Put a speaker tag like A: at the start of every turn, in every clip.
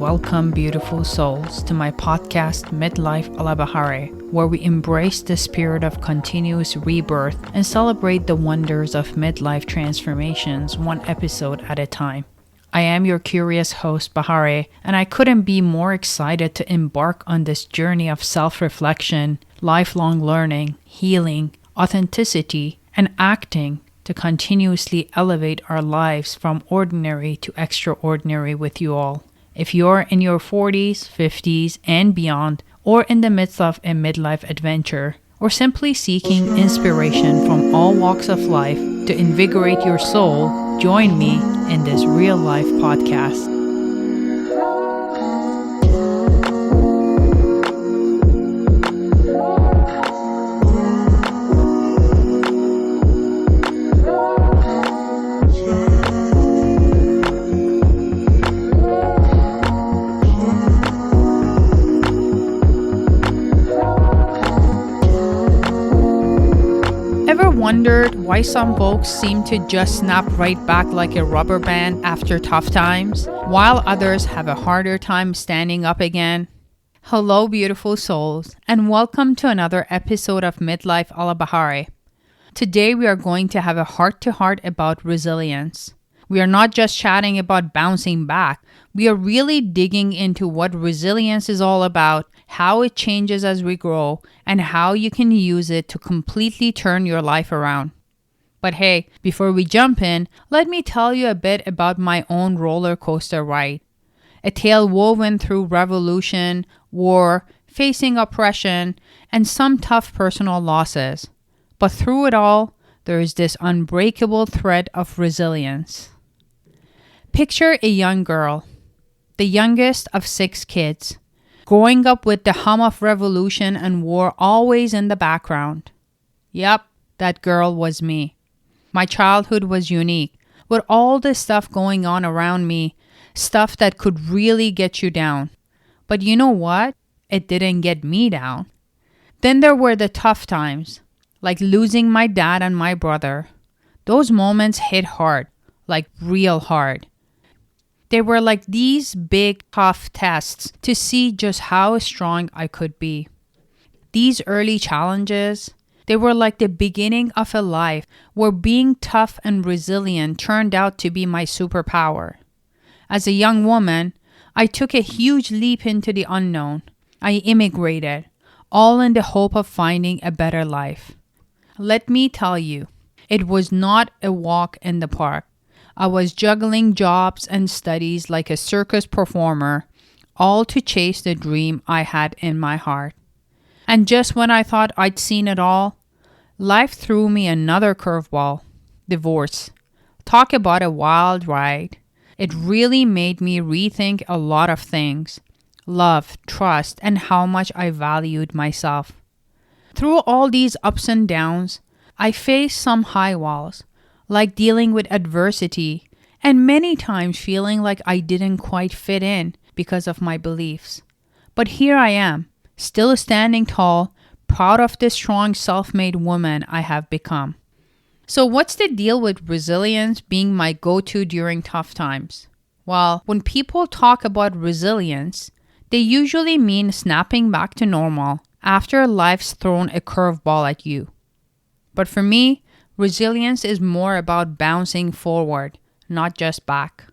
A: welcome beautiful souls to my podcast Midlife Alabahare, where we embrace the spirit of continuous rebirth and celebrate the wonders of midlife transformations one episode at a time. I am your curious host Bahare, and I couldn't be more excited to embark on this journey of self-reflection, lifelong learning, healing, authenticity, and acting to continuously elevate our lives from ordinary to extraordinary with you all. If you're in your 40s, 50s, and beyond, or in the midst of a midlife adventure, or simply seeking inspiration from all walks of life to invigorate your soul, join me in this real-life podcast. Ever wondered why some folks seem to just snap right back like a rubber band after tough times, while others have a harder time standing up again? Hello, beautiful souls, and welcome to another episode of Midlife Alabahare. Today we are going to have a heart-to-heart about resilience. We are not just chatting about bouncing back. We are really digging into what resilience is all about, how it changes as we grow, and how you can use it to completely turn your life around. But hey, before we jump in, let me tell you a bit about my own roller coaster ride. A tale woven through revolution, war, facing oppression, and some tough personal losses. But through it all, there is this unbreakable thread of resilience. Picture a young girl, the youngest of 6 kids, growing up with the hum of revolution and war always in the background. Yep, that girl was me. My childhood was unique, with all this stuff going on around me, stuff that could really get you down. But you know what? It didn't get me down. Then there were the tough times, like losing my dad and my brother. Those moments hit hard, like real hard. They were like these big, tough tests to see just how strong I could be. These early challenges, they were like the beginning of a life where being tough and resilient turned out to be my superpower. As a young woman, I took a huge leap into the unknown. I immigrated, all in the hope of finding a better life. Let me tell you, it was not a walk in the park. I was juggling jobs and studies like a circus performer, all to chase the dream I had in my heart. And just when I thought I'd seen it all, life threw me another curveball: divorce. Talk about a wild ride. It really made me rethink a lot of things: love, trust, and how much I valued myself. Through all these ups and downs, I faced some high walls, like dealing with adversity, and many times feeling like I didn't quite fit in because of my beliefs. But here I am, still standing tall, proud of the strong self-made woman I have become. So what's the deal with resilience being my go-to during tough times? Well, when people talk about resilience, they usually mean snapping back to normal after life's thrown a curveball at you. But for me, resilience is more about bouncing forward, not just back.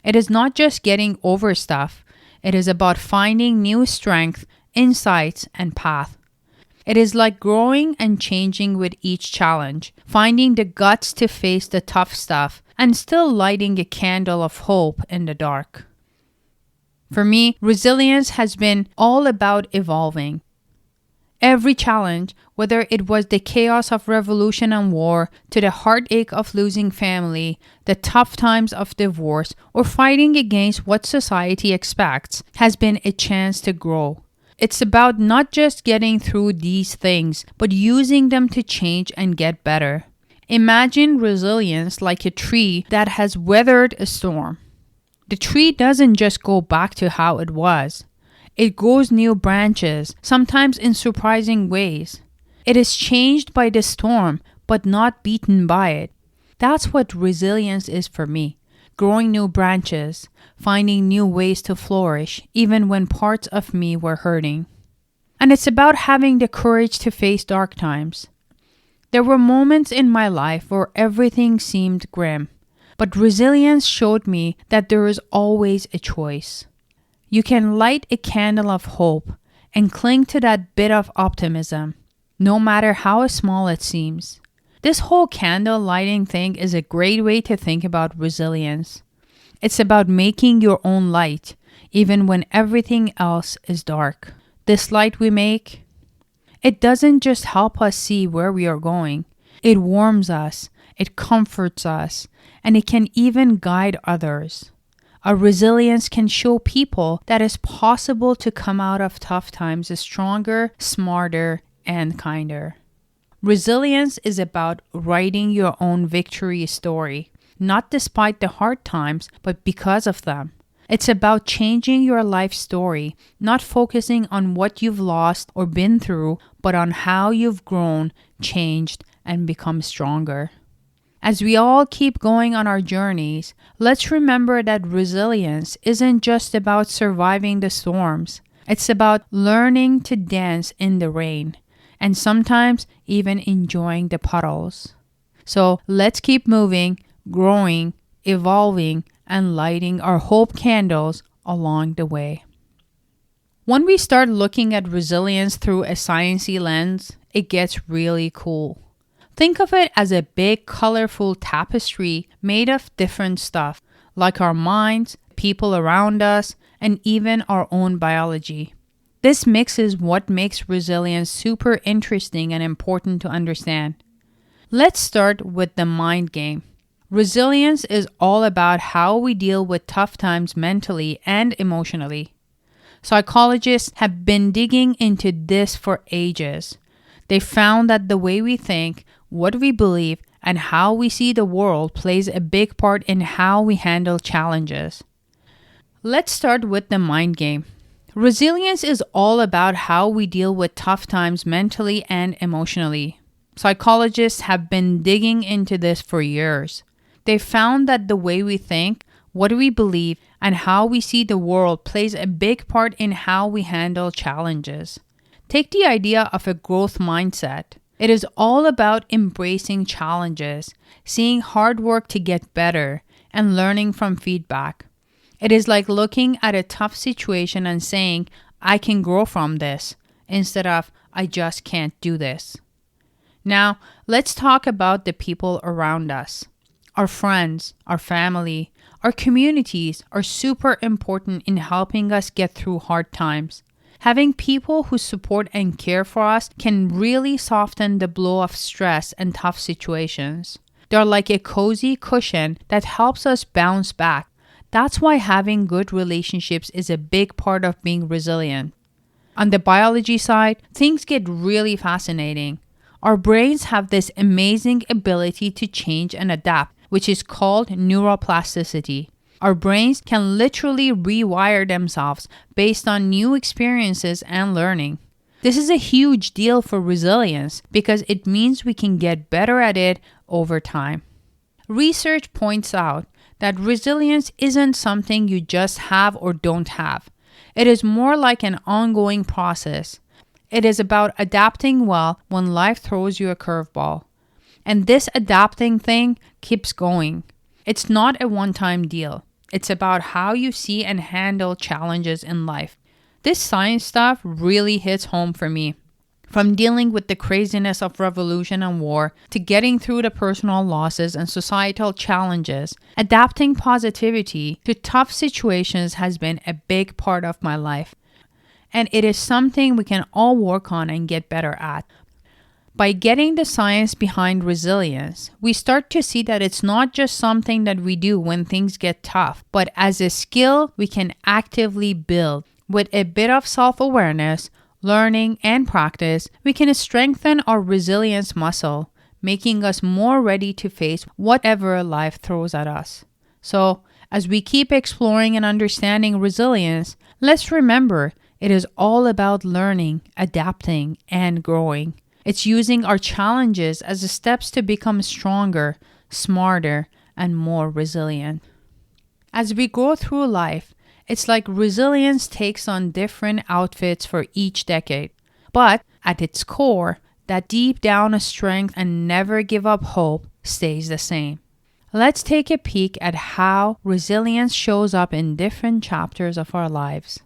A: It is not just getting over stuff. It is about finding new strength, insights, and path. It is like growing and changing with each challenge, finding the guts to face the tough stuff, and still lighting a candle of hope in the dark. For me, resilience has been all about evolving. Every challenge, whether it was the chaos of revolution and war, to the heartache of losing family, the tough times of divorce, or fighting against what society expects, has been a chance to grow. It's about not just getting through these things, but using them to change and get better. Imagine resilience like a tree that has weathered a storm. The tree doesn't just go back to how it was. It grows new branches, sometimes in surprising ways. It is changed by the storm, but not beaten by it. That's what resilience is for me. growing new branches, finding new ways to flourish, even when parts of me were hurting. And it's about having the courage to face dark times. There were moments in my life where everything seemed grim, but resilience showed me that there is always a choice. You can light a candle of hope and cling to that bit of optimism, no matter how small it seems. This whole candle lighting thing is a great way to think about resilience. It's about making your own light, even when everything else is dark. This light we make, it doesn't just help us see where we are going. It warms us, it comforts us, and it can even guide others. Our resilience can show people that it's possible to come out of tough times stronger, smarter, and kinder. Resilience is about writing your own victory story, not despite the hard times, but because of them. It's about changing your life story, not focusing on what you've lost or been through, but on how you've grown, changed, and become stronger. As we all keep going on our journeys, let's remember that resilience isn't just about surviving the storms. It's about learning to dance in the rain, and sometimes even enjoying the puddles. So let's keep moving, growing, evolving, and lighting our hope candles along the way. When we start looking at resilience through a sciencey lens, it gets really cool. Think of it as a big, colorful tapestry made of different stuff, like our minds, people around us, and even our own biology. This mix is what makes resilience super interesting and important to understand. Let's start with the mind game. Resilience is all about how we deal with tough times mentally and emotionally. Psychologists have been digging into this for ages. They found that the way we think, what we believe, and how we see the world plays a big part in how we handle challenges. Let's start with the mind game. Resilience is all about how we deal with tough times mentally and emotionally. Psychologists have been digging into this for years. They found that the way we think, what we believe, and how we see the world plays a big part in how we handle challenges. Take the idea of a growth mindset. It is all about embracing challenges, seeing hard work to get better, and learning from feedback. It is like looking at a tough situation and saying, I can grow from this, instead of, I just can't do this. Now, let's talk about the people around us. Our friends, our family, our communities are super important in helping us get through hard times. Having people who support and care for us can really soften the blow of stress and tough situations. They're like a cozy cushion that helps us bounce back. That's why having good relationships is a big part of being resilient. On the biology side, things get really fascinating. Our brains have this amazing ability to change and adapt, which is called neuroplasticity. Our brains can literally rewire themselves based on new experiences and learning. This is a huge deal for resilience because it means we can get better at it over time. Research points out that resilience isn't something you just have or don't have. It is more like an ongoing process. It is about adapting well when life throws you a curveball. And this adapting thing keeps going. It's not a one-time deal. It's about how you see and handle challenges in life. This science stuff really hits home for me. From dealing with the craziness of revolution and war to getting through the personal losses and societal challenges, adapting positivity to tough situations has been a big part of my life. And it is something we can all work on and get better at. By getting the science behind resilience, we start to see that it's not just something that we do when things get tough, but as a skill we can actively build. With a bit of self-awareness, learning, and practice, we can strengthen our resilience muscle, making us more ready to face whatever life throws at us. So, as we keep exploring and understanding resilience, let's remember it is all about learning, adapting, and growing. It's using our challenges as steps to become stronger, smarter, and more resilient. As we go through life, it's like resilience takes on different outfits for each decade. But at its core, that deep down strength and never give up hope stays the same. Let's take a peek at how resilience shows up in different chapters of our lives.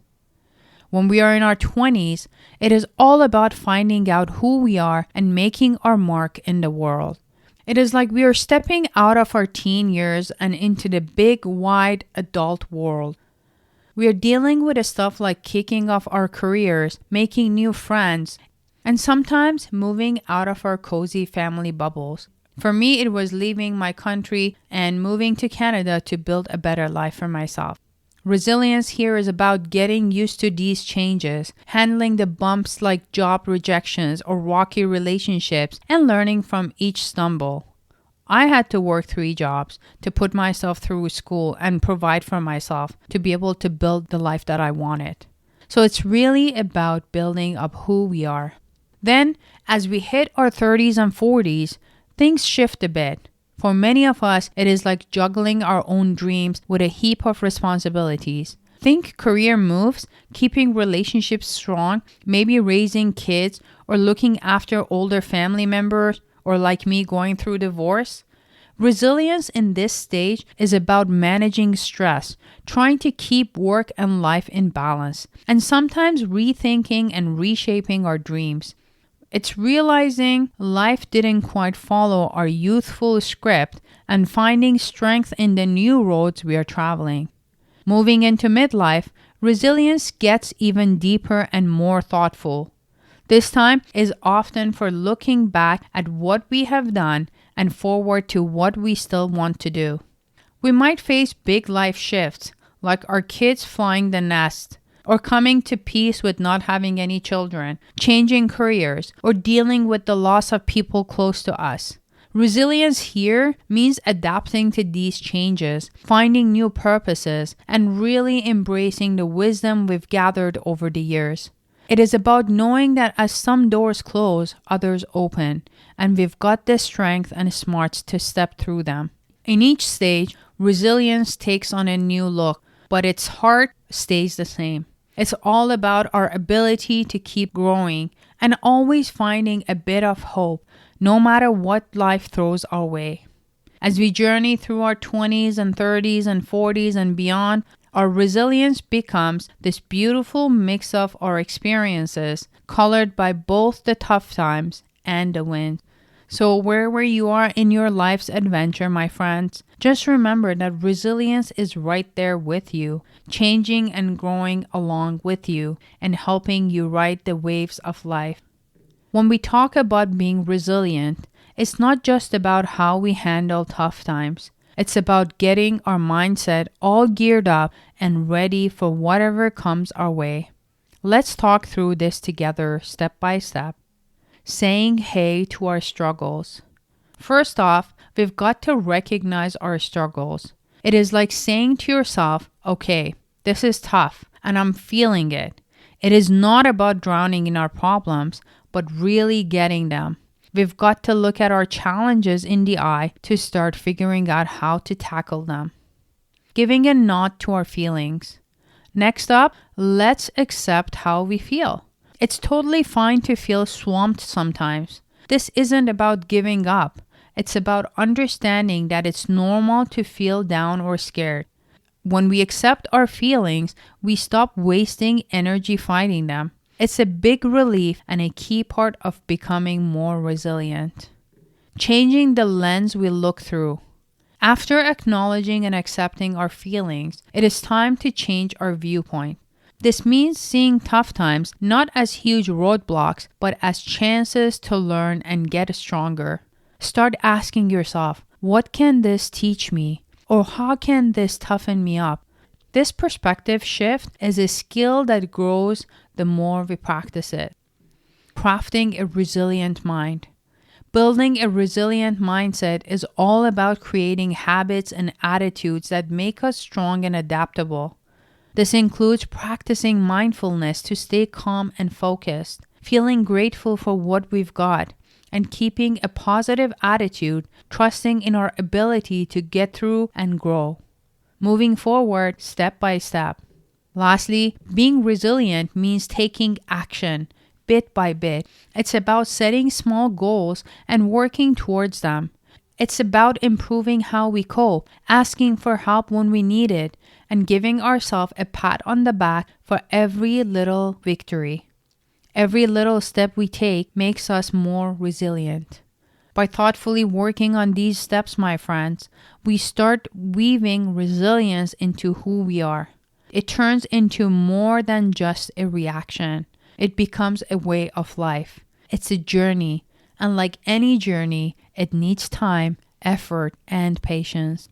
A: When we are in our 20s, it is all about finding out who we are and making our mark in the world. It is like we are stepping out of our teen years and into the big, wide adult world. We are dealing with the stuff like kicking off our careers, making new friends, and sometimes moving out of our cozy family bubbles. For me, it was leaving my country and moving to Canada to build a better life for myself. Resilience here is about getting used to these changes, handling the bumps like job rejections or rocky relationships, and learning from each stumble. I had to work 3 jobs to put myself through school and provide for myself to be able to build the life that I wanted. So it's really about building up who we are. Then, as we hit our 30s and 40s, things shift a bit. For many of us, it is like juggling our own dreams with a heap of responsibilities. Think career moves, keeping relationships strong, maybe raising kids, or looking after older family members, or like me going through divorce. Resilience in this stage is about managing stress, trying to keep work and life in balance, and sometimes rethinking and reshaping our dreams. It's realizing life didn't quite follow our youthful script and finding strength in the new roads we are traveling. Moving into midlife, resilience gets even deeper and more thoughtful. This time is often for looking back at what we have done and forward to what we still want to do. We might face big life shifts, like our kids flying the nest, or coming to peace with not having any children, changing careers, or dealing with the loss of people close to us. Resilience here means adapting to these changes, finding new purposes, and really embracing the wisdom we've gathered over the years. It is about knowing that as some doors close, others open, and we've got the strength and smarts to step through them. In each stage, resilience takes on a new look, but its heart stays the same. It's all about our ability to keep growing and always finding a bit of hope, no matter what life throws our way. As we journey through our 20s and 30s and 40s and beyond, our resilience becomes this beautiful mix of our experiences, colored by both the tough times and the wins. So wherever you are in your life's adventure, my friends, just remember that resilience is right there with you, changing and growing along with you, and helping you ride the waves of life. When we talk about being resilient, it's not just about how we handle tough times. It's about getting our mindset all geared up and ready for whatever comes our way. Let's talk through this together step by step. Saying hey to our struggles. First off, we've got to recognize our struggles. It is like saying to yourself, okay, this is tough and I'm feeling it. It is not about drowning in our problems, but really getting them. We've got to look at our challenges in the eye to start figuring out how to tackle them. Giving a nod to our feelings. Next up, let's accept how we feel. It's totally fine to feel swamped sometimes. This isn't about giving up. It's about understanding that it's normal to feel down or scared. When we accept our feelings, we stop wasting energy fighting them. It's a big relief and a key part of becoming more resilient. Changing the lens we look through. After acknowledging and accepting our feelings, it is time to change our viewpoint. This means seeing tough times not as huge roadblocks, but as chances to learn and get stronger. Start asking yourself, what can this teach me? Or how can this toughen me up? This perspective shift is a skill that grows the more we practice it. Crafting a resilient mind. Building a resilient mindset is all about creating habits and attitudes that make us strong and adaptable. This includes practicing mindfulness to stay calm and focused, feeling grateful for what we've got, and keeping a positive attitude, trusting in our ability to get through and grow. moving forward step by step. Lastly, being resilient means taking action bit by bit. It's about setting small goals and working towards them. It's about improving how we cope, asking for help when we need it, and giving ourselves a pat on the back for every little victory. Every little step we take makes us more resilient. By thoughtfully working on these steps, my friends, we start weaving resilience into who we are. It turns into more than just a reaction. It becomes a way of life. It's a journey, and like any journey, it needs time, effort, and patience.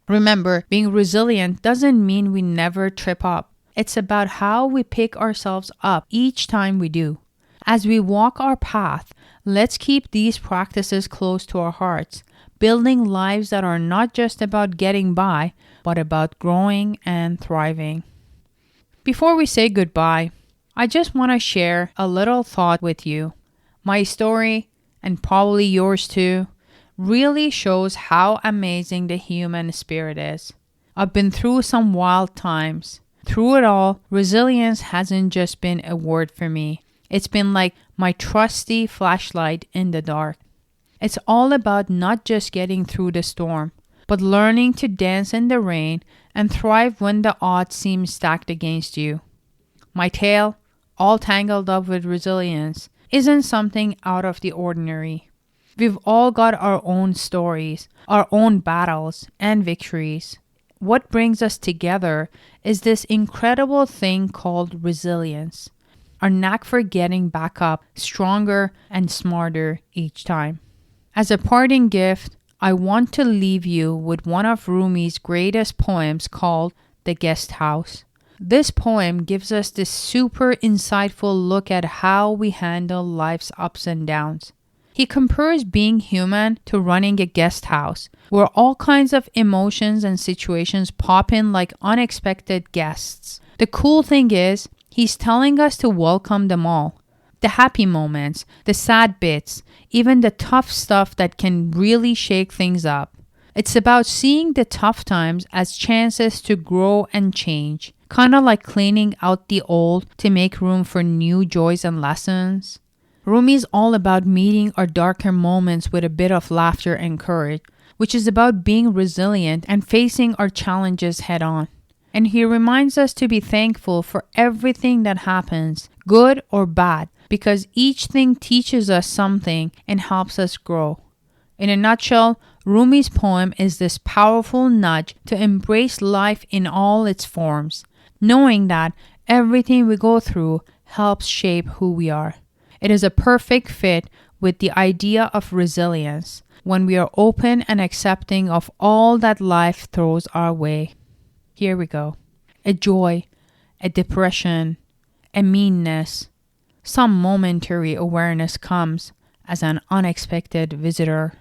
A: Remember, being resilient doesn't mean we never trip up. It's about how we pick ourselves up each time we do. As we walk our path, let's keep these practices close to our hearts, building lives that are not just about getting by, but about growing and thriving. Before we say goodbye, I just want to share a little thought with you. My story, and probably yours too, really shows how amazing the human spirit is. I've been through some wild times. Through it all, resilience hasn't just been a word for me. It's been like my trusty flashlight in the dark. It's all about not just getting through the storm, but learning to dance in the rain and thrive when the odds seem stacked against you. My tale, all tangled up with resilience, isn't something out of the ordinary. We've all got our own stories, our own battles and victories. What brings us together is this incredible thing called resilience, our knack for getting back up stronger and smarter each time. As a parting gift, I want to leave you with one of Rumi's greatest poems called The Guest House. This poem gives us this super insightful look at how we handle life's ups and downs. He compares being human to running a guest house, where all kinds of emotions and situations pop in like unexpected guests. The cool thing is, he's telling us to welcome them all. The happy moments, the sad bits, even the tough stuff that can really shake things up. It's about seeing the tough times as chances to grow and change, kind of like cleaning out the old to make room for new joys and lessons. Rumi's all about meeting our darker moments with a bit of laughter and courage, which is about being resilient and facing our challenges head on. And he reminds us to be thankful for everything that happens, good or bad, because each thing teaches us something and helps us grow. In a nutshell, Rumi's poem is this powerful nudge to embrace life in all its forms, knowing that everything we go through helps shape who we are. It is a perfect fit with the idea of resilience when we are open and accepting of all that life throws our way. Here we go. A joy, a depression, a meanness. Some momentary awareness comes as an unexpected visitor.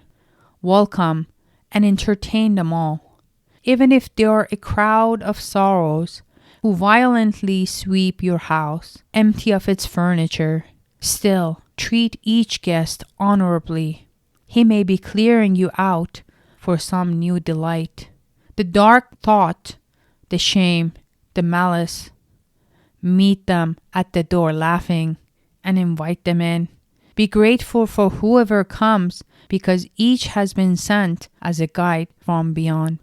A: Welcome and entertain them all, even if they are a crowd of sorrows who violently sweep your house, empty of its furniture. Still, treat each guest honorably. He may be clearing you out for some new delight. The dark thought, the shame, the malice. Meet them at the door laughing and invite them in. Be grateful for whoever comes because each has been sent as a guide from beyond.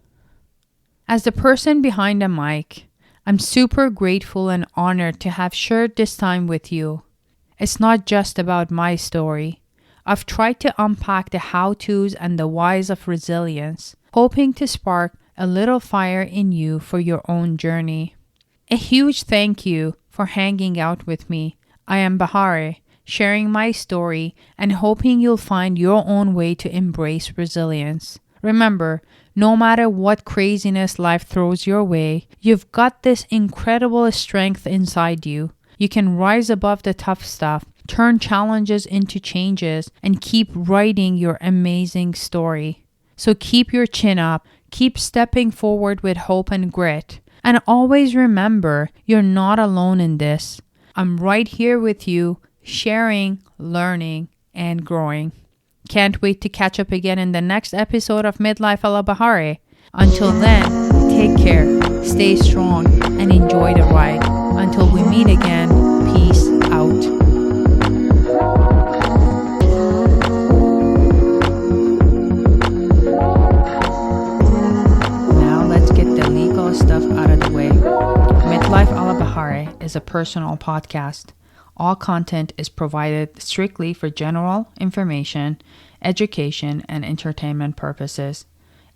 A: As the person behind the mic, I'm super grateful and honored to have shared this time with you. It's not just about my story. I've tried to unpack the how-tos and the whys of resilience, hoping to spark a little fire in you for your own journey. A huge thank you for hanging out with me. I am Bahare, sharing my story and hoping you'll find your own way to embrace resilience. Remember, no matter what craziness life throws your way, you've got this incredible strength inside you. You can rise above the tough stuff, turn challenges into changes, and keep writing your amazing story. So keep your chin up, keep stepping forward with hope and grit, and always remember you're not alone in this. I'm right here with you, sharing, learning, and growing. Can't wait to catch up again in the next episode of Midlife a la Bahare. Until then, take Take care, stay strong, and enjoy the ride. Until we meet again, peace out. Now let's get the legal stuff out of the way. Midlife Alabahare is a personal podcast. All content is provided strictly for general information, education, and entertainment purposes.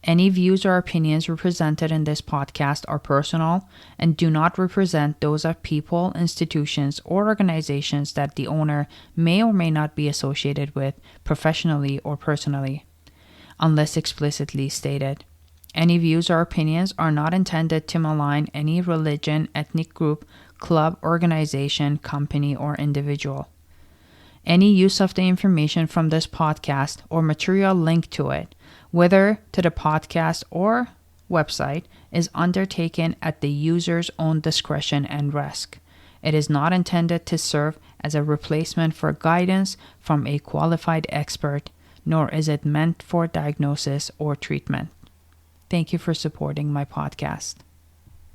A: Any views or opinions represented in this podcast are personal and do not represent those of people, institutions, or organizations that the owner may or may not be associated with professionally or personally, unless explicitly stated. Any views or opinions are not intended to malign any religion, ethnic group, club, organization, company, or individual. Any use of the information from this podcast or material linked to it, whether to the podcast or website, is undertaken at the user's own discretion and risk. It is not intended to serve as a replacement for guidance from a qualified expert, nor is it meant for diagnosis or treatment. Thank you for supporting my podcast.